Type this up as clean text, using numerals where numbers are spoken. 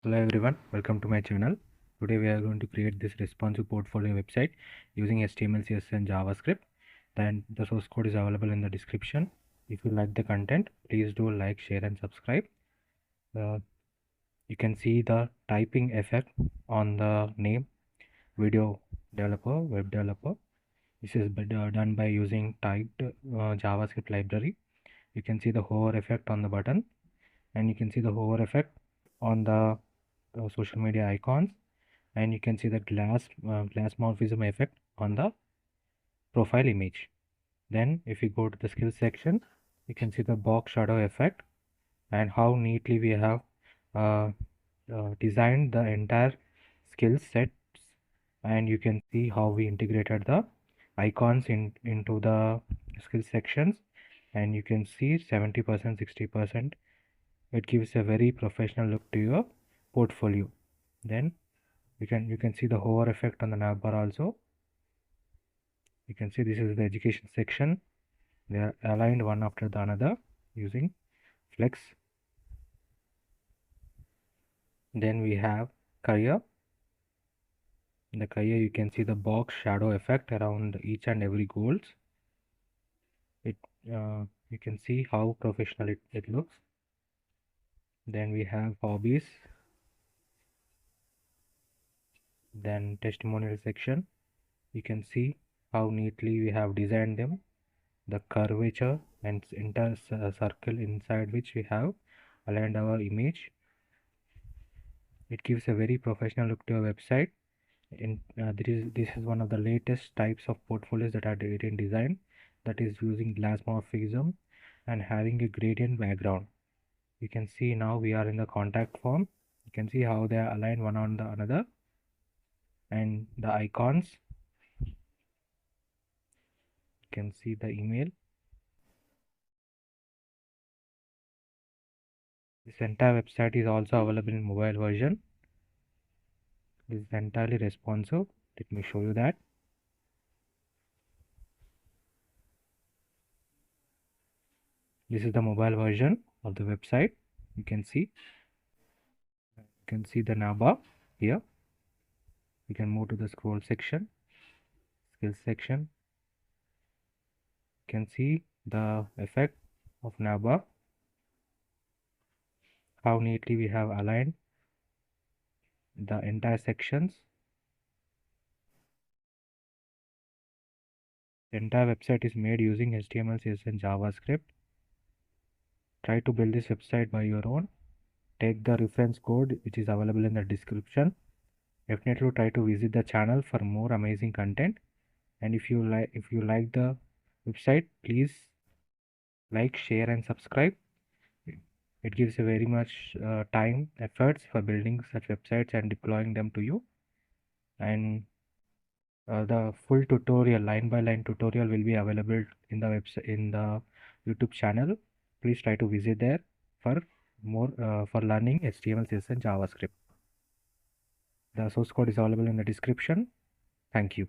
Hello everyone, welcome to my channel. Today we are going to create this responsive portfolio website using HTML, CSS and JavaScript. Then the source code is available in the description. If you like the content, please do like, share and subscribe. You can see the typing effect on the name video developer, web developer. This is done by using typed JavaScript library. You can see the hover effect on the button, and you can see the hover effect on the social media icons, and you can see the glass morphism effect on the profile image. Then if you go to the skills section, you can see the box shadow effect and how neatly we have uh, designed the entire skill sets, and you can see how we integrated the icons into the skill sections, and you can see 70%, 60%. It gives a very professional look to your portfolio. Then you can see the hover effect on the navbar also. You can see this is the education section. They are aligned one after the another using flex. Then we have career. In the career you can see the box shadow effect around each and every goals. You can see how professional it looks. Then we have hobbies. Then testimonial section. You can see how neatly we have designed them, the curvature and entire circle inside which we have aligned our image. It gives a very professional look to our website. This is one of the latest types of portfolios that are in design, that is using glass morphism and having a gradient background. You can see now we are in the contact form. You can see how they are aligned one on the another, and the icons. You can see the email. This entire website is also available in mobile version. This is entirely responsive. Let me show you that. This is the mobile version of the website. You can see the navbar here. We can move to the scroll section, skills section. You can see the effect of navbar, how neatly we have aligned the entire sections. The entire website is made using HTML, CSS and JavaScript. Try to build this website by your own. Take the reference code which is available in the description. Definitely try to visit the channel for more amazing content. And if you like the website, please like, share and subscribe. It gives a very much time efforts for building such websites and deploying them to you. And the full tutorial, line by line tutorial, will be available in the website, in the YouTube channel. Please try to visit there for more for learning HTML, CSS and JavaScript. The source code is available in the description. Thank you.